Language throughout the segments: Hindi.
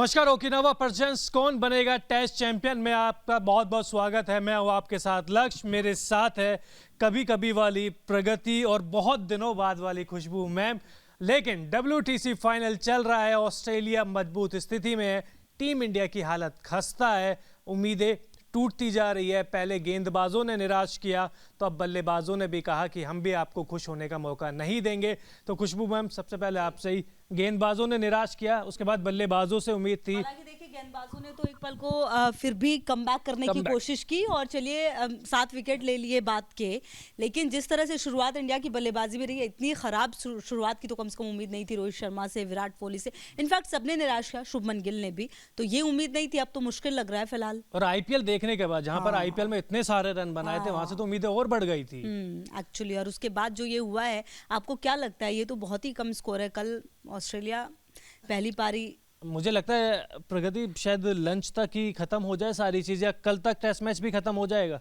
नमस्कार। ओकिनावा प्रेजेंट्स कौन बनेगा टेस्ट चैंपियन में आपका बहुत बहुत स्वागत है। मैं हूं आपके साथ लक्ष्य, मेरे साथ है कभी कभी वाली प्रगति और बहुत दिनों बाद वाली खुशबू मैम। लेकिन WTC फाइनल चल रहा है, ऑस्ट्रेलिया मजबूत स्थिति में है, टीम इंडिया की हालत खस्ता है, उम्मीदें टूटती जा रही है। पहले गेंदबाजों ने निराश किया तो अब बल्लेबाजों ने भी कहा कि हम भी आपको खुश होने का मौका नहीं देंगे। तो खुशबू मैम, सबसे पहले आपसे ही, गेंदबाजों ने निराश किया, उसके बाद बल्लेबाजों से उम्मीद थी। हालांकि देखिए गेंदबाजों ने तो एक पल को फिर भी कमबैक करने की कोशिश की और चलिए 7 विकेट ले लिए बात के। लेकिन जिस तरह से शुरुआत इंडिया की बल्लेबाजी में रही है, इतनी खराब शुरुआत की तो कम से कम उम्मीद नहीं थी रोहित शर्मा से, विराट कोहली से। इनफैक्ट सबने निराश किया, शुभमन गिल ने भी, तो ये उम्मीद नहीं थी। अब तो मुश्किल लग रहा है फिलहाल। और IPL देखने के बाद जहां पर IPL में इतने सारे रन बनाए थे, वहां से तो उम्मीदें और बढ़ गई थी एक्चुअली। और उसके बाद जो ये हुआ है, आपको क्या लगता है? ये तो बहुत ही कम स्कोर है। कल ऑस्ट्रेलिया पहली पारी, मुझे लगता है प्रगति शायद लंच तक ही खत्म हो जाए सारी चीजें, कल तक टेस्ट मैच भी खत्म हो जाएगा।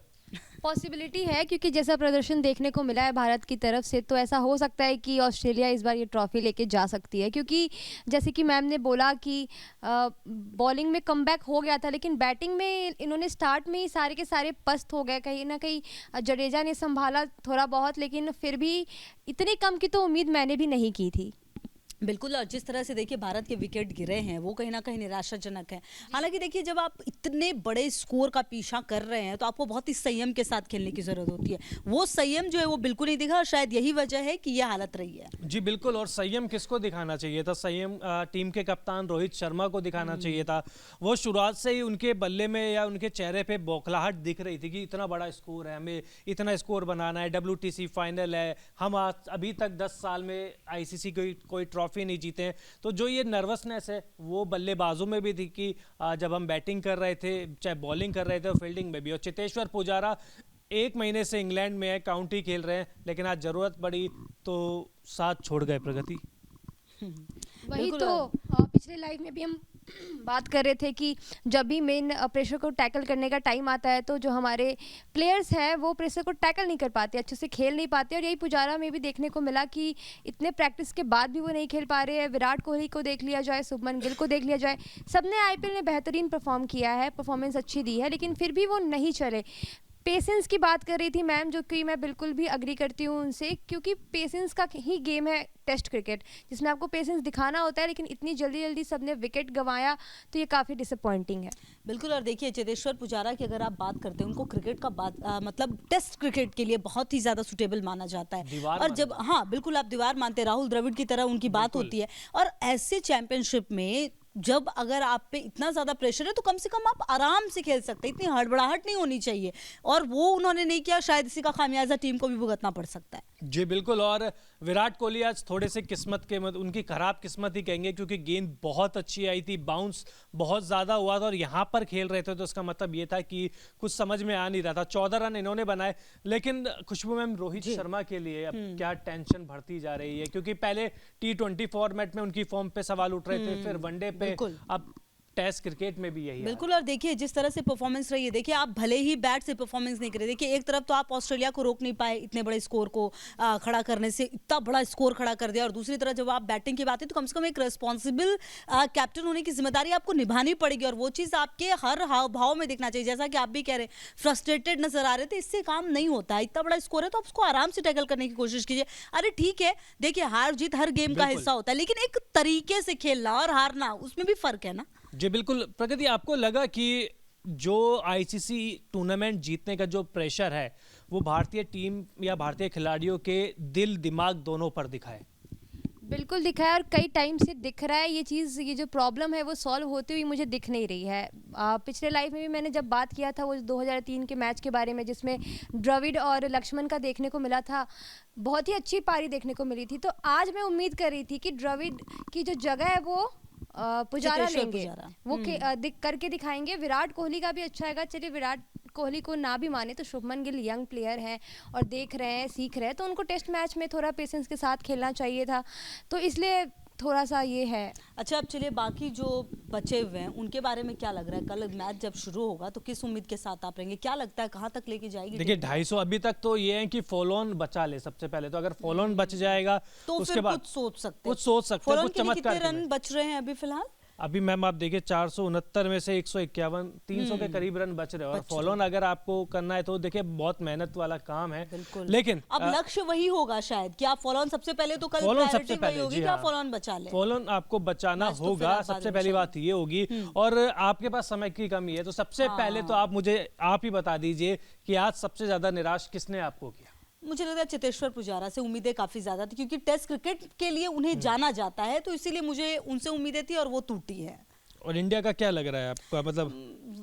पॉसिबिलिटी है, क्योंकि जैसा प्रदर्शन देखने को मिला है भारत की तरफ से, तो ऐसा हो सकता है कि ऑस्ट्रेलिया इस बार ये ट्रॉफी लेके जा सकती है। क्योंकि जैसे कि मैम ने बोला कि बॉलिंग में कमबैक हो गया था, लेकिन बैटिंग में इन्होंने स्टार्ट में ही सारे के सारे पस्त हो गए। कहीं ना कहीं जडेजा ने संभाला थोड़ा बहुत, लेकिन फिर भी इतनी कम की तो उम्मीद मैंने भी नहीं की थी। बिल्कुल। और जिस तरह से देखिए भारत के विकेट गिरे हैं, वो कहीं ना कहीं निराशाजनक है। हालांकि देखिए जब आप इतने बड़े स्कोर का पीछा कर रहे हैं तो आपको बहुत ही संयम के साथ खेलने की जरूरत होती है। वो संयम जो है वो बिल्कुल नहीं दिखा, और शायद यही वजह है कि ये हालत रही है। जी बिल्कुल। और संयम किसको दिखाना चाहिए था? संयम टीम के कप्तान रोहित शर्मा को दिखाना चाहिए था। वो शुरुआत से ही उनके बल्ले में या उनके चेहरे पे बौखलाहट दिख रही थी कि इतना बड़ा स्कोर है, हमें इतना स्कोर बनाना है, WTC फाइनल है, हम अभी तक 10 साल में ICC कोई ट्रॉफी नहीं जीते हैं। तो जो ये नर्वसनेस है वो बल्लेबाजों में भी थी कि जब हम बैटिंग कर रहे थे, चाहे बॉलिंग कर रहे थे, और फील्डिंग में भी। और चेतेश्वर पुजारा 1 महीने से इंग्लैंड में है, काउंटी खेल रहे हैं, लेकिन आज जरूरत पड़ी तो साथ छोड़ गए प्रगति। वही तो पिछले लाइव में भी हम बात कर रहे थे कि जब भी मेन प्रेशर को टैकल करने का टाइम आता है तो जो हमारे प्लेयर्स हैं वो प्रेशर को टैकल नहीं कर पाते, अच्छे से खेल नहीं पाते। और यही पुजारा में भी देखने को मिला कि इतने प्रैक्टिस के बाद भी वो नहीं खेल पा रहे हैं। विराट कोहली को देख लिया जाए, शुभमन गिल को देख लिया जाए, सबने IPL में बेहतरीन परफॉर्म किया है, परफॉर्मेंस अच्छी दी है, लेकिन फिर भी वो नहीं चले। पेशेंस की बात कर रही थी मैम, जो कि मैं बिल्कुल भी अग्री करती हूँ उनसे, क्योंकि पेशेंस का ही गेम है टेस्ट क्रिकेट, जिसमें आपको पेशेंस दिखाना होता है। लेकिन इतनी जल्दी जल्दी सबने विकेट गंवाया तो ये काफ़ी डिसअपॉइंटिंग है। बिल्कुल। और देखिए चेतेश्वर पुजारा की अगर आप बात करते हैं, उनको क्रिकेट का मतलब टेस्ट क्रिकेट के लिए बहुत ही ज़्यादा सुटेबल माना जाता है। और जब, हाँ बिल्कुल, आप दीवार मानते, राहुल द्रविड़ की तरह उनकी बात होती है। और ऐसे चैंपियनशिप में जब अगर आप पे इतना ज़्यादा प्रेशर है तो कम से कम आप आराम से खेल सकते हैं, इतनी हड़बड़ाहट नहीं होनी चाहिए। और वो उन्होंने नहीं किया, शायद इसी का खामियाजा टीम को भी भुगतना पड़ सकता है। जी बिल्कुल। और विराट कोहली आज थोड़े से किस्मत के उनकी खराब किस्मत ही कहेंगे, क्योंकि गेंद बहुत अच्छी आई थी, बाउंस बहुत ज़्यादा हुआ था, और यहाँ पर खेल रहे थे तो उसका मतलब ये था कि कुछ समझ में आ नहीं रहा था। 14 रन इन्होंने बनाए। लेकिन खुशबू मैम, रोहित शर्मा के लिए अब क्या टेंशन बढ़ती जा रही है? क्योंकि पहले T20 फॉर्मेट में उनकी फॉर्म पे सवाल उठ रहे थे, फिर वनडे पे, अब टेस्ट क्रिकेट में भी यही बिल्कुल। और देखिए जिस तरह से परफॉर्मेंस रही है, देखिए आप भले ही बैट से परफॉर्मेंस नहीं करे, देखिए एक तरफ तो आप ऑस्ट्रेलिया को रोक नहीं पाए इतने बड़े स्कोर को खड़ा करने से, इतना बड़ा स्कोर खड़ा कर दिया। और दूसरी तरफ जब आप बैटिंग की बात है तो कम से कम एक रिस्पॉन्सिबल कैप्टन होने की जिम्मेदारी आपको निभानी पड़ेगी, और वो चीज़ आपके हर हाव भाव में दिखना चाहिए। जैसा कि आप भी कह रहे हैं, फ्रस्ट्रेटेड नजर आ रहे थे, इससे काम नहीं होता है। इतना बड़ा स्कोर है तो आप उसको आराम से टैकल करने की कोशिश कीजिए। अरे ठीक है, देखिए हार जीत हर गेम का हिस्सा होता है, लेकिन एक तरीके से खेलना और हारना, उसमें भी फर्क है ना। जी बिल्कुल। प्रगति, आपको लगा कि जो ICC टूर्नामेंट जीतने का जो प्रेशर है वो भारतीय टीम या भारतीय खिलाड़ियों के दिल दिमाग दोनों पर दिखा है? बिल्कुल दिखा है, और कई टाइम से दिख रहा है ये चीज़। ये जो प्रॉब्लम है वो सॉल्व होती हुई मुझे दिख नहीं रही है। पिछले लाइव में भी मैंने जब बात किया था वो 2003 के मैच के बारे में, जिसमें द्रविड़ और लक्ष्मण का देखने को मिला था, बहुत ही अच्छी पारी देखने को मिली थी। तो आज मैं उम्मीद कर रही थी कि द्रविड़ की जो जगह है वो पुजारा लेंगे, वो करके दिखाएंगे। विराट कोहली का भी अच्छा है। चलिए विराट कोहली को ना भी माने तो शुभमन गिल यंग प्लेयर हैं और देख रहे हैं, सीख रहे हैं, तो उनको टेस्ट मैच में थोड़ा पेशेंस के साथ खेलना चाहिए था, तो इसलिए थोड़ा सा ये है। अच्छा, अब चलिए बाकी जो बचे हुए हैं उनके बारे में क्या लग रहा है? कल मैच जब शुरू होगा तो किस उम्मीद के साथ आप रहेंगे? क्या लगता है कहाँ तक लेके जाएगी? देखिए 250 अभी तक तो ये है कि फॉलो ऑन बचा ले सबसे पहले, तो अगर फॉलो ऑन बच जाएगा तो उसके बाद कुछ सोच सकते हैं, कुछ चमत्कार। कितने रन बच रहे हैं अभी फिलहाल? अभी मैम आप देखिए 469 में से 151 300 के करीब रन बच रहे हैं और फॉलो ऑन अगर आपको करना है तो देखिए बहुत मेहनत वाला काम है। लेकिन अब लक्ष्य वही होगा शायद कि आप फॉलो ऑन सबसे पहले तो कल फॉलो ऑन प्रायोरिटी सबसे वही पहले होगी जी कि हाँ, आप फॉलो ऑन बचा लें। फॉलो ऑन आपको बचाना मैच तो फिर होगा, आप बाद सबसे में पहली बचा बात ये होगी। और आपके पास समय की कमी है तो सबसे पहले तो आप ही बता दीजिए कि आज सबसे ज्यादा निराश किसने आपको किया? मुझे लगता है चेतेश्वर पुजारा से उम्मीदें काफी ज्यादा थी क्योंकि टेस्ट क्रिकेट के लिए उन्हें जाना जाता है, तो इसीलिए मुझे उनसे उम्मीदें थी और वो टूटी है। और इंडिया का क्या लग रहा है आपका, मतलब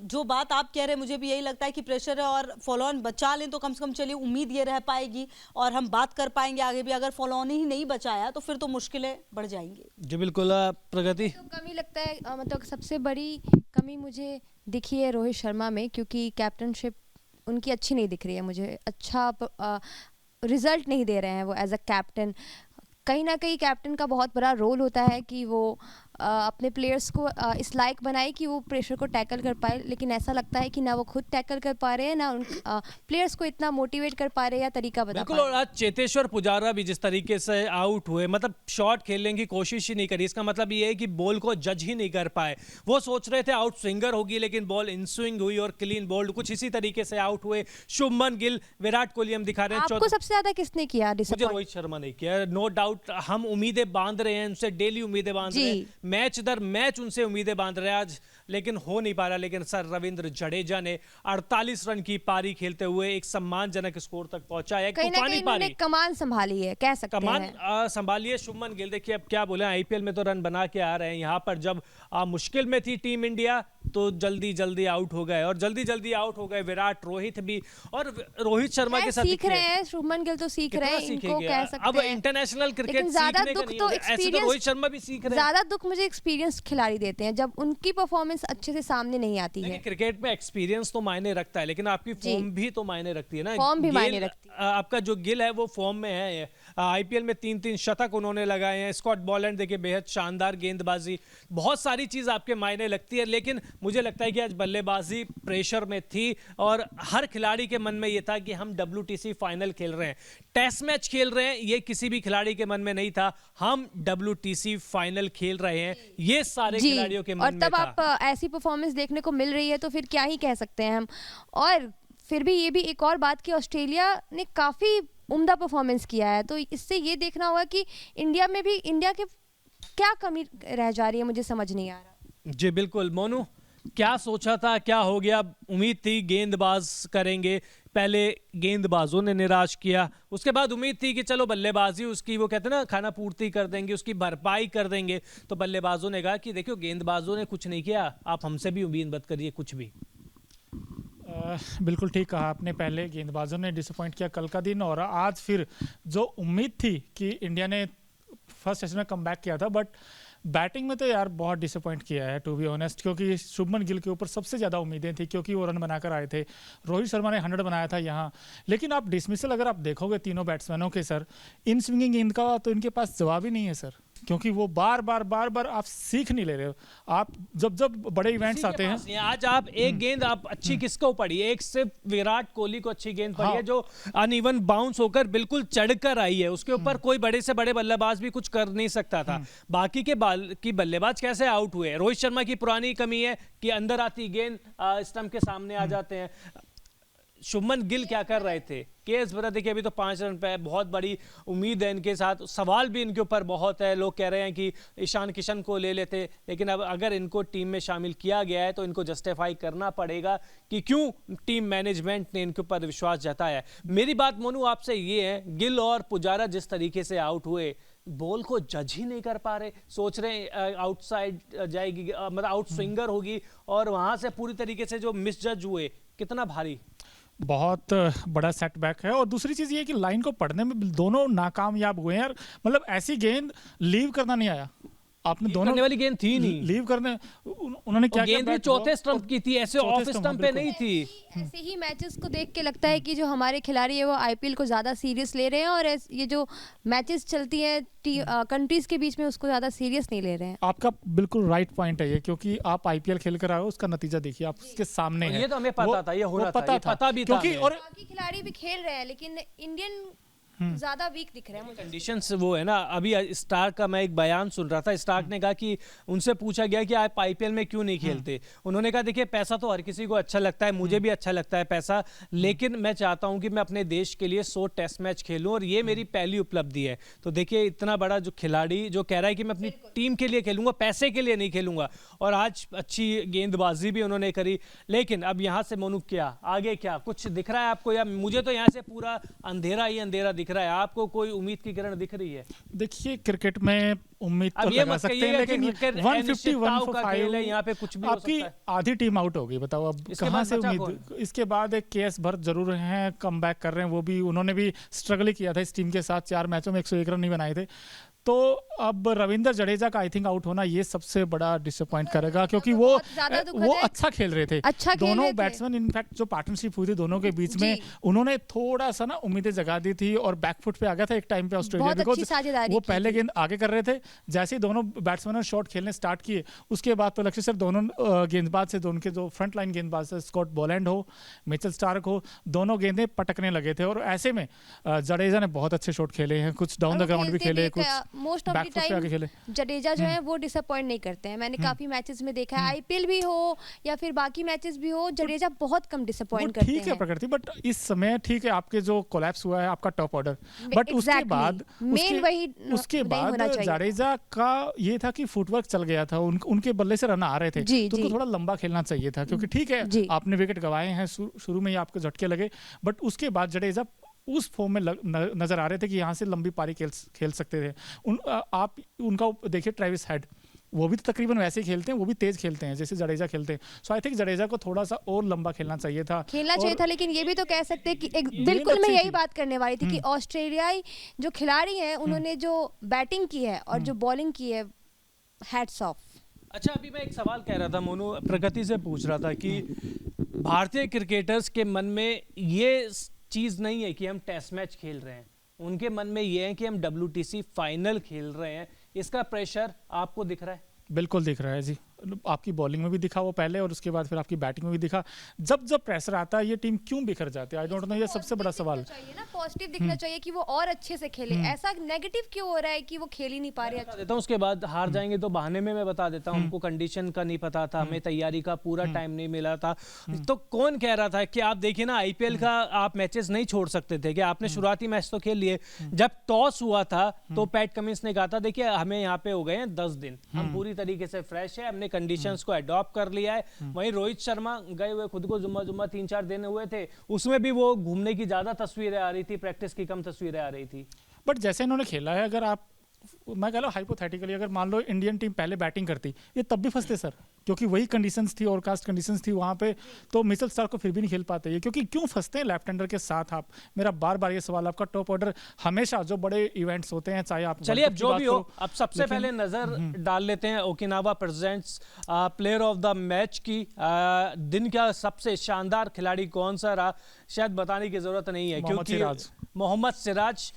जो बात आप कह रहे हैं मुझे भी यही लगता है कि प्रेशर है और फॉलो ऑन बचा लें तो कम से कम चलिए उम्मीद ये रह पाएगी और हम बात कर पाएंगे आगे भी। अगर फॉलो ऑन ही नहीं बचाया तो फिर तो मुश्किलें बढ़ जाएंगी। जी बिल्कुल। प्रगति तो कमी लगता है मतलब सबसे बड़ी कमी मुझे दिखी है रोहित शर्मा में, क्योंकि कैप्टनशिप उनकी अच्छी नहीं दिख रही है मुझे। अच्छा रिजल्ट नहीं दे रहे हैं वो एज अ कैप्टन। कहीं ना कहीं कैप्टन का बहुत बड़ा रोल होता है कि वो अपने प्लेयर्स को इस लायक बनाए कि वो प्रेशर को टैकल कर पाए, लेकिन ऐसा लगता है कि ना वो खुद टैकल कर पा रहे हैं ना उन प्लेयर्स को इतना मोटिवेट कर पा रहे हैं या तरीका बता बिल्कुल। पा और रहे हैं। आज चेतेश्वर पुजारा भी जिस तरीके से आउट हुए, मतलब शॉट खेलने की कोशिश ही नहीं करी, इसका मतलब ये है कि बॉल को जज ही नहीं कर पाए। वो सोच रहे थे आउट स्विंगर होगी लेकिन बॉल इन स्विंग हुई और क्लीन बोल्ड, कुछ इसी तरीके से आउट हुए। शुभमन गिल, विराट कोहली हम दिखा रहे हैं। आपको सबसे ज्यादा किसने किया मुझे डिसअपॉइंट? रोहित शर्मा नहीं किया, नो डाउट। हम उम्मीदें बांध रहे हैं उनसे, डेली उम्मीदें बांध रहे हैं, मैच दर मैच उनसे उम्मीदें बांध रहे हैं आज, लेकिन हो नहीं पा रहा। लेकिन सर रविंद्र जडेजा ने 48 रन की पारी खेलते हुए एक सम्मानजनक स्कोर तक पहुंचा है। कहीं ना कहीं उन्होंने कमान संभाली है, कह सकते कमान हैं। संभालिए शुभमन गिल। देखिए अब क्या बोले, आईपीएल में तो रन बना के आ रहे हैं, यहाँ पर जब मुश्किल में थी टीम इंडिया तो जल्दी जल्दी आउट हो गए और जल्दी जल्दी आउट हो गए विराट, रोहित भी। और रोहित शर्मा के साथ सीख रहे हैं, शुभमन गिल तो सीख रहे हैं, इनको कह सकते अब हैं। इंटरनेशनल क्रिकेट लेकिन ज्यादा सीखने का दुख नहीं तो होगा, ऐसे तो एक्सपीरियंस, रोहित शर्मा भी सीख रहे हैं। ज्यादा दुख मुझे एक्सपीरियंस खिलाड़ी देते हैं जब उनकी परफॉर्मेंस अच्छे से सामने नहीं आती है। क्रिकेट में एक्सपीरियंस तो मायने रखता है लेकिन आपकी फॉर्म भी तो मायने रखती है ना। फॉर्म भी गिल, मायने रखती है। आपका जो गिल है वो फॉर्म में है। आईपीएल में 3-3 शतक उन्होंने लगाए हैं। स्कॉट बॉलैंड देखिए बेहद शानदार गेंदबाजी, बहुत सारी चीज आपके मायने लगती है। लेकिन मुझे लगता है कि आज बल्लेबाजी प्रेशर में थी और हर खिलाड़ी के मन में ये था कि हम WTC फाइनल खेल रहे हैं, टेस्ट मैच खेल रहे हैं। ये किसी भी खिलाड़ी के मन में नहीं था, हम WTC फाइनल खेल रहे हैं, ये सारे खिलाड़ियों के मन और में तब था। आप ऐसी परफॉर्मेंस देखने को मिल रही है तो फिर क्या ही कह सकते हैं हम। और फिर भी ये भी एक और बात कि ऑस्ट्रेलिया ने काफी उम्दा परफॉर्मेंस किया है, तो इससे ये देखना होगा कि इंडिया में भी इंडिया के क्या कमी रह जा रही है, मुझे समझ नहीं आ रहा। जी बिल्कुल। मोनू, क्या सोचा था, क्या हो गया? उम्मीद थी गेंदबाज करेंगे, पहले गेंदबाजों ने निराश किया, उसके बाद उम्मीद थी कि चलो बल्लेबाजी उसकी वो कहते हैं ना खाना पूर्ति कर देंगे, उसकी भरपाई कर देंगे। तो बल्लेबाजों ने कहा कि देखो गेंदबाजों ने कुछ नहीं किया, आप हमसे भी उम्मीद मत करिए कुछ भी। बिल्कुल ठीक कहा आपने। पहले गेंदबाजों ने डिसअपॉइंट किया कल का दिन, और आज फिर जो उम्मीद थी कि इंडिया ने फर्स्ट टेस्ट में कमबैक किया था, बट बैटिंग में तो यार बहुत डिसअपॉइंट किया है टू बी ऑनेस्ट। क्योंकि शुभमन गिल के ऊपर सबसे ज़्यादा उम्मीदें थी क्योंकि वो रन बनाकर आए थे। रोहित शर्मा ने 100 बनाया था यहाँ, लेकिन आप डिसमिसल अगर आप देखोगे तीनों बैट्समैनों के सर, इन स्विंगिंग गेंद का तो इनके पास जवाब ही नहीं है सर, क्योंकि वो बार बार आप सीख नहीं ले रहे हो। आप जब बड़े इवेंट्स आते हैं, आज आप एक गेंद आप अच्छी किसको पड़ी है? एक सिर्फ विराट कोहली को अच्छी गेंद पड़ी है जो अनइवन बाउंस होकर बिल्कुल चढ़कर आई है, उसके ऊपर कोई बड़े से बड़े बल्लेबाज भी कुछ कर नहीं सकता था। बाकी के बल्लेबाज कैसे आउट हुए? रोहित शर्मा की पुरानी कमी है कि अंदर आती गेंद स्टंप के सामने आ जाते हैं। शुभमन गिल क्या कर रहे थे? केएस भरत देखिए अभी तो 5 रन पे है, बहुत बड़ी उम्मीद है इनके साथ, सवाल भी इनके ऊपर बहुत है। लोग कह रहे हैं कि ईशान किशन को ले लेते, लेकिन अब अगर इनको टीम में शामिल किया गया है तो इनको जस्टिफाई करना पड़ेगा कि क्यों टीम मैनेजमेंट ने इनके ऊपर विश्वास जताया है। मेरी बात मोनू आपसे ये है, गिल और पुजारा जिस तरीके से आउट हुए, बॉल को जज ही नहीं कर पा रहे, सोच रहे आउटसाइड जाएगी, मतलब आउट स्विंगर होगी, और वहां से पूरी तरीके से जो मिस जज हुए, कितना भारी, बहुत बड़ा सेटबैक है। और दूसरी चीज़ ये है कि लाइन को पढ़ने में दोनों नाकामयाब हुए हैं यार। मतलब ऐसी गेंद लीव करना नहीं आया, आपने दोनों करने वाली गेंद थी नहीं, लीव करने उन्होंने क्या गेंद भी चौथे स्टंप की थी, ऐसे ऑफ स्टंप पे नहीं थी। ऐसे ही मैचेस को देख के लगता है कि जो हमारे खिलाड़ी है वो आईपीएल को ज्यादा सीरियस ले रहे हैं, और ये जो मैचेस चलती है कंट्रीज के बीच में उसको ज्यादा सीरियस नहीं ले रहे हैं। आपका बिल्कुल राइट पॉइंट है ये, क्योंकि आप आईपीएल खेल कर आए हो, उसका नतीजा देखिए, आप उसके सामने है। ये तो हमें पता था, ये होना था, ये पता भी था क्योंकि हमें। और बाकी खिलाड़ी भी खेल रहे हैं, लेकिन इंडियन ज्यादा वीक दिख रहे हैं मुझे। कंडीशंस वो है ना, अभी स्टार्क का मैं एक बयान सुन रहा था, स्टार्क ने कहा कि उनसे पूछा गया कि आप आईपीएल में क्यों नहीं खेलते, उन्होंने कहा देखिए पैसा तो हर किसी को अच्छा लगता है, मुझे भी अच्छा लगता है पैसा, लेकिन मैं चाहता हूं कि मैं अपने देश के लिए 100 टेस्ट मैच खेलूं और ये मेरी पहली उपलब्धि है। तो देखिए इतना बड़ा जो खिलाड़ी जो कह रहा है कि मैं अपनी टीम के लिए खेलूंगा, पैसे के लिए नहीं खेलूंगा, और आज अच्छी गेंदबाजी भी उन्होंने करी। लेकिन अब यहाँ से मोनू क्या आगे, क्या कुछ दिख रहा है आपको, या मुझे तो यहाँ से पूरा अंधेरा ही अंधेरा दिख रहा है, आपको कोई उम्मीद की किरण दिख रही है? देखिए क्रिकेट में उम्मीद तो लगा सकते हैं, लेकिन 150 145 यहाँ पे कुछ भी हो आपकी सकता है। आधी टीम आउट होगी, बताओ अब इसके कहाँ बाद से बचा उम्मीद। इसके बाद एक केएस भरत जरूर हैं, कम बैक कर रहे हैं, वो भी उन्होंने भी स्ट्रगल किया था इस टीम के साथ, 4 मैचों में 101 रन नहीं बनाए थे। तो अब रविंद्र जडेजा का आई थिंक आउट होना ये सबसे बड़ा डिसअपॉइंट करेगा, क्योंकि वो अच्छा खेल रहे थे, दोनों बैट्समैन, इनफैक्ट जो पार्टनरशिप हुई थी दोनों के बीच में, उन्होंने थोड़ा सा ना उम्मीदें जगा दी थी और बैकफुट पे आ गया था एक टाइम पे ऑस्ट्रेलिया, बिकॉज वो पहले गेंद आगे कर रहे थे, जैसे ही दोनों बैट्समैन शॉट खेलने स्टार्ट किए उसके बाद तो लक्ष्य सर दोनों गेंदबाज से, दोनों के जो फ्रंट लाइन गेंदबाज से, स्कॉट बोलैंड हो, मिचेल स्टार्क हो, दोनों गेंदें पटकने लगे थे, और ऐसे में जडेजा ने बहुत अच्छे शॉट खेले हैं, कुछ डाउन द ग्राउंड भी खेले, कुछ most of the time Jadeja जो है वो डिसअपॉइंट नहीं करते हैं, मैंने काफी मैचेस में देखा है, आईपीएल भी हो या फिर बाकी मैचेस भी हो, जडेजा बहुत कम डिसअपॉइंट करते हैं। ठीक है प्रकृति, बट इस समय ठीक है आपके जो कोलैप्स हुआ है आपका टॉप ऑर्डर, बट उसके बाद जडेजा का ये था कि फुटवर्क चल गया था, उनके बल्ले से रन आ रहे थे, तो उनको थोड़ा लंबा खेलना चाहिए था, क्योंकि ठीक है आपने विकेट गंवाए हैं, शुरू में ही आपको झटके लगे, बट उसके बाद जडेजा उस फॉर्म में नजर आ रहे थे कि यहाँ से लंबी पारी खेल सकते थे। आप उनका देखिए ट्रेविस हेड, वो भी तो तकरीबन वैसे ही खेलते हैं, वो भी तेज खेलते हैं जैसे जडेजा खेलते हैं, सो आई थिंक जडेजा को थोड़ा सा और लंबा खेलना चाहिए था, लेकिन ये भी तो कह सकते हैं कि बिल्कुल मैं यही बात करने वाली थी कि ऑस्ट्रेलियाई जो खिलाड़ी हैं उन्होंने जो बैटिंग की है और जो बॉलिंग की है, हैट्स ऑफ। अच्छा, अभी मैं एक सवाल कह रहा था, मोनू प्रगति से पूछ रहा था कि भारतीय क्रिकेटर्स के मन में ये चीज़ नहीं है कि हम टेस्ट मैच खेल रहे हैं, उनके मन में ये है कि हम WTC फाइनल खेल रहे हैं, इसका प्रेशर आपको दिख रहा है? बिल्कुल दिख रहा है जी, आपकी बॉलिंग में भी दिखा वो पहले, और उसके बाद फिर आपकी बैटिंग में भी दिखा। जब प्रेशर आता है ये टीम क्यों बिखर जाती है, आई डोंट नो, ये सबसे बड़ा सवाल चाहिए ना, पॉजिटिव दिखना चाहिए कि वो और अच्छे से खेले, ऐसा नेगेटिव क्यों हो रहा है कि वो खेल ही नहीं पा रहे। बता देता हूं, उसके बाद हार जाएंगे तो बहाने में मैं बता देता हूं, हमको कंडीशन का नहीं पता था, हमें तैयारी का पूरा टाइम नहीं मिला था, तो कौन कह रहा था कि आप देखिए ना आईपीएल का आप मैचेस नहीं छोड़ सकते थे, कि आपने शुरुआती मैच तो खेल लिए, जब टॉस हुआ था तो पैट कमिंस ने कहा था देखिए हमें यहाँ पे हो गए हैं 10 दिन, हम पूरी तरीके से फ्रेश है, हमने कंडीशंस को अडॉप्ट कर लिया है। वहीं रोहित शर्मा गए हुए खुद को जुम्मा 3-4 दिन हुए थे, उसमें भी वो घूमने की ज्यादा तस्वीरें आ रही थी, प्रैक्टिस की कम तस्वीरें आ रही थी। बट जैसे इन्होंने खेला है, अगर आप, मैं कह रहा हूँ हाइपोथेटिकली, अगर मान लो इंडियन टीम पहले बैटिंग करती, ये तब भी फंसते सर, क्योंकि वही कंडीशंस थी, ओवरकास्ट कंडीशंस थी वहाँ पे, तो मिचेल स्टार्क को फिर भी नहीं खेल पाते ये, क्योंकि क्यों फंसते हैं लेफ्ट हैंडर के साथ आप? मेरा बार बार ये सवाल, आपका टॉप ऑर्डर हमेशा जो बड़े इवेंट्स होते हैं, चाहे आप, चलिए अब जो भी हो, अब सबसे पहले नजर डाल लेते हैं Okinawa presents player of the match की। दिन का सबसे शानदार खिलाड़ी कौन सा रहा, शायद बताने की जरूरत नहीं है, क्योंकि मोहम्मद सिराज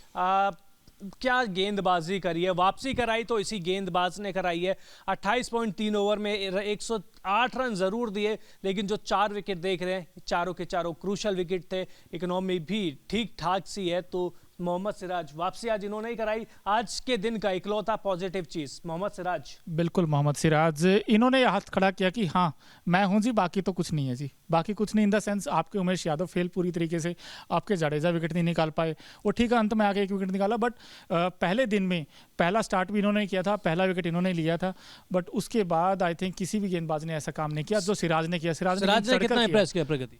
क्या गेंदबाजी करी है, वापसी कराई तो इसी गेंदबाज ने कराई है। 28.3 ओवर में 108 रन जरूर दिए, लेकिन जो 4 विकेट देख रहे हैं, चारों के चारों क्रूशल विकेट थे, इकोनॉमी भी ठीक ठाक सी है, तो मोहम्मद सिराज वापसी आज इन्होंने ही कराई। आज के दिन का इकलौता पॉजिटिव चीज मोहम्मद सिराज। बिल्कुल मोहम्मद सिराज, इन्होंने हाथ खड़ा किया कि हाँ मैं हूं जी, बाकी तो कुछ नहीं है जी, बाकी कुछ नहीं, इन द सेंस आपके उमेश यादव फेल पूरी तरीके से, आपके जडेजा विकेट नहीं निकाल पाए, वो ठीक है अंत में आके 1 विकेट निकाला, बट पहले दिन में पहला स्टार्ट भी इन्होंने किया था, पहला विकेट इन्होंने लिया था, बट उसके बाद आई थिंक किसी भी गेंदबाज ने ऐसा काम नहीं किया जो सिराज ने किया। सिराज ने कितना इंप्रेस किया प्रगति?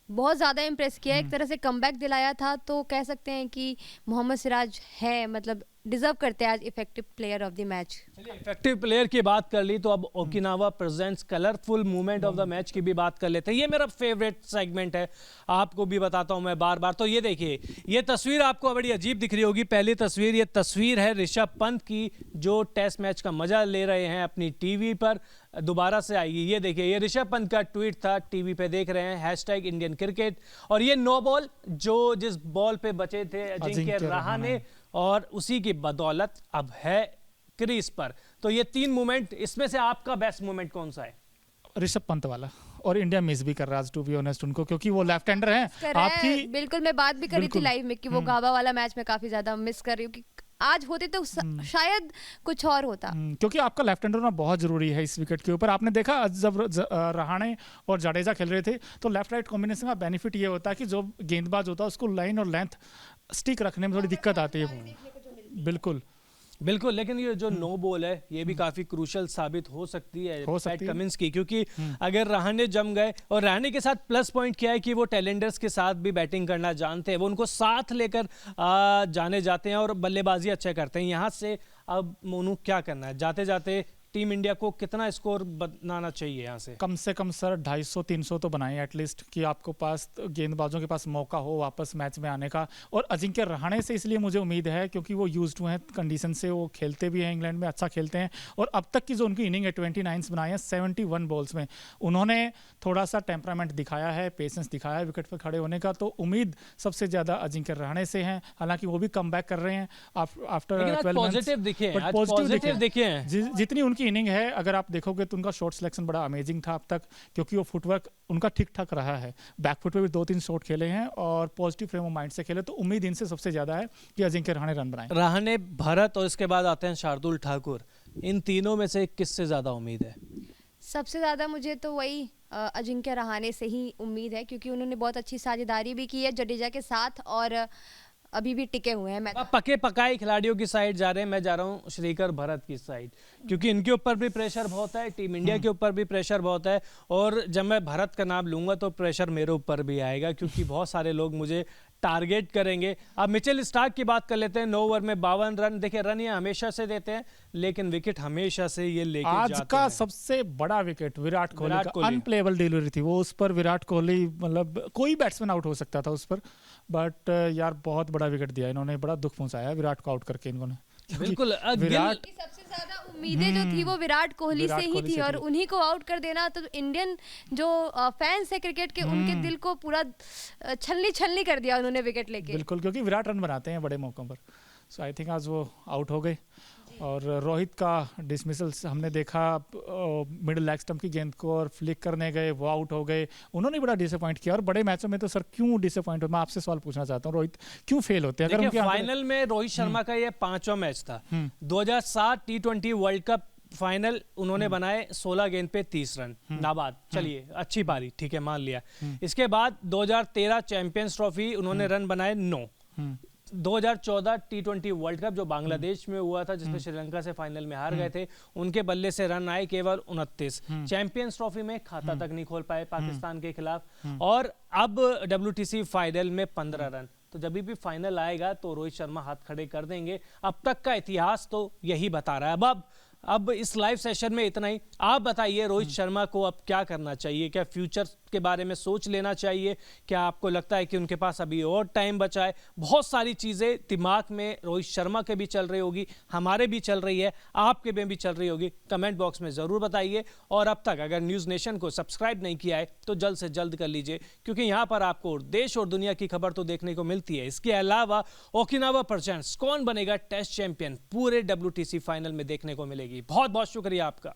बहुत ज़्यादा इम्प्रेस किया, एक तरह से कमबैक दिलाया था, तो कह सकते हैं कि मोहम्मद सिराज है, मतलब डिजर्व करते हैं आज effective player of the match. चलिए इफेक्टिव प्लेयर की बात कर ली, तो अब Okinawa presents colourful movement of the match की भी बात कर लेते हैं। ये मेरा फेवरेट सेगमेंट है, आपको भी बताता हूं मैं बार बार। तो ये देखिए, ये तस्वीर आपको बड़ी अजीब दिख रही होगी, पहली तस्वीर, ये तस्वीर है ऋषभ पंत की, जो टेस्ट मैच का मजा ले रहे हैं अपनी टीवी पर, दोबारा से आएगी। ये देखिए, ये ऋषभ पंत का ट्वीट था, टीवी पे देख रहे हैं, #IndianCricket, और ये नो बॉल जो जिस बॉल पे बचे थे अजिंक्य रहाणे, और उसी की बदौलत अब है क्रीज पर। तो ये 3 मूवमेंट, इसमें से आपका बेस्ट मूवमेंट कौन सा है? ऋषभ पंत वाला, और इंडिया मिस भी कर रहा है टू बी ऑनेस्ट उनको, क्योंकि वो लेफ्ट हैंडर हैं। कर रहा है, आपकी बिल्कुल मैं बात भी करी थी बिल्कुल। लाइव में कि वो गाबा वाला मैच में काफी ज्यादा मिस कर रही हूँ कि आज होते तो शायद कुछ और होता। क्योंकि आपका लेफ्ट हैंडर होना बहुत जरूरी है इस विकेट के ऊपर। आपने देखा जब रहाणे और जडेजा खेल रहे थे तो लेफ्ट राइट कॉम्बिनेशन का बेनिफिट ये होता है कि जो गेंदबाज होता है उसको लाइन और लेंथ स्टिक रखने में थोड़ी दिक्कत आती है। बिल्कुल बिल्कुल, लेकिन ये जो नो बॉल है ये भी काफी क्रूशल साबित हो सकती है पैट कमिंस की, क्योंकि अगर रहाणे जम गए, और रहाणे के साथ प्लस पॉइंट क्या है कि वो टैलेंडर्स के साथ भी बैटिंग करना जानते हैं, वो उनको साथ लेकर जाने जाते हैं और बल्लेबाजी अच्छा करते हैं। यहाँ से अब मोनू क्या करना है, जाते जाते टीम इंडिया को कितना स्कोर बनाना चाहिए यहाँ से कम सर 250-300 तो बनाए एटलीस्ट, कि आपको पास गेंदबाजों के पास मौका हो वापस मैच में आने का। और अजिंक्य रहाणे से इसलिए मुझे उम्मीद है क्योंकि वो यूज्ड हुए हैं कंडीशन से, वो खेलते भी हैं इंग्लैंड में, अच्छा खेलते हैं। और अब तक की जो उनकी इनिंग है 29 बनाए हैं 71 बॉल्स में, उन्होंने थोड़ा सा टेम्परामेंट दिखाया है, पेशेंस दिखाया है विकेट पर खड़े होने का। तो उम्मीद सबसे ज़्यादा अजिंक्य रहाणे से है, हालांकि वो भी कम बैक कर रहे हैं आफ्टर 12 पॉजिटिव दिखे हैं। जितनी उनकी इनिंग है अगर आप देखोगे तो उनका शॉट सिलेक्शन बड़ा अमेजिंग था अब तक, क्योंकि वो फुटवर्क उनका ठीक ठाक रहा है। बैकफुट पे भी 2-3 शॉट खेले हैं और पॉजिटिव फ्रेम ऑफ माइंड से खेले, तो उम्मीद इनसे सबसे ज्यादा है कि अजिंक्य रहाणे रन बनाए। रहाणे, भरत और इसके बाद आते हैं शार्दुल ठाकुर, इन तीनों में से किससे ज्यादा उम्मीद है? सबसे ज़्यादा मुझे तो वही अजिंक्य रहाणे से ही उम्मीद है, क्योंकि उन्होंने बहुत अच्छी साझेदारी भी की है जडेजा के साथ और अभी भी टिके हुए हैं। अब पके पकाए खिलाड़ियों की साइड जा रहे हैं, मैं जा रहा हूँ श्रीकर भरत की साइड, क्योंकि इनके ऊपर भी प्रेशर बहुत है, टीम इंडिया के ऊपर भी प्रेशर बहुत है, और जब मैं भरत का नाम लूंगा तो प्रेशर मेरे ऊपर भी आएगा, क्योंकि बहुत सारे लोग मुझे टारगेट करेंगे। अब मिचेल स्टार्क की बात कर लेते हैं, 9 ओवर में 52 रन। देखिए रन ये हमेशा से देते हैं, लेकिन विकेट हमेशा से ये लेके आज जाते का हैं। सबसे बड़ा विकेट विराट कोहली का अनप्लेएबल डिलीवरी थी, वो उस पर विराट कोहली मतलब कोई बैट्समैन आउट हो सकता था उस पर, बट यार बहुत बड़ा विकेट दिया इन्होंने, बड़ा दुख पहुंचाया विराट को आउट करके इन्होंने। बिल्कुल, विराट की सबसे ज्यादा उम्मीदें जो थी वो विराट कोहली से ही थी, और उन्हीं को आउट कर देना तो इंडियन जो फैंस है क्रिकेट के उनके दिल को पूरा छलनी कर दिया उन्होंने विकेट लेके। बिल्कुल, क्योंकि विराट रन बनाते हैं बड़े मौकों पर। सो आई थिंक आज वो आउट हो गए। और रोहित का डिसमिसल हमने देखा, मिडिल लेग स्टंप की गेंद को और फ्लिक करने गए, वो आउट हो गए। उन्होंने बड़ा डिसअपॉइंट किया, और बड़े मैचों में तो सर क्यों डिसअपॉइंट हो, मैं आपसे सवाल पूछना चाहता हूँ, रोहित क्यों फेल होते हैं? अगर फाइनल में रोहित शर्मा का ये 5वां मैच था, 2007 T20 वर्ल्ड कप फाइनल उन्होंने बनाए 16 गेंद पे 30 रन, नाबाद, चलिए अच्छी पारी, ठीक है मान लिया। इसके बाद 2013 चैंपियंस ट्रॉफी उन्होंने रन बनाए 9। 2014 T20 वर्ल्ड कप जो बांग्लादेश में हुआ था, जिसमें श्रीलंका से फाइनल में हार गए थे, उनके बल्ले से रन आए केवल 29। चैंपियंस ट्रॉफी में खाता तक नहीं खोल पाए पाकिस्तान के खिलाफ, और अब WTC फाइनल में 15 रन। तो जब भी फाइनल आएगा तो रोहित शर्मा हाथ खड़े कर देंगे। अब तक का इतिहास तो यही बता रहा है। अब इस लाइव सेशन में इतना ही। आप बताइए रोहित शर्मा को अब क्या करना चाहिए? क्या फ्यूचर के बारे में सोच लेना चाहिए? क्या आपको लगता है कि उनके पास अभी और टाइम बचा है? बहुत सारी चीजें दिमाग में रोहित शर्मा के भी चल रही होगी, हमारे भी चल रही है, आपके में भी चल रही होगी। कमेंट बॉक्स में जरूर बताइए, और अब तक अगर न्यूज नेशन को सब्सक्राइब नहीं किया है तो जल्द से जल्द कर लीजिए, क्योंकि यहाँ पर आपको देश और दुनिया की खबर तो देखने को मिलती है। इसके अलावा ओकिनावा प्रेजेंट्स कौन बनेगा टेस्ट चैंपियन पूरे WTC फाइनल में देखने को मिलेगी। बहुत बहुत शुक्रिया आपका।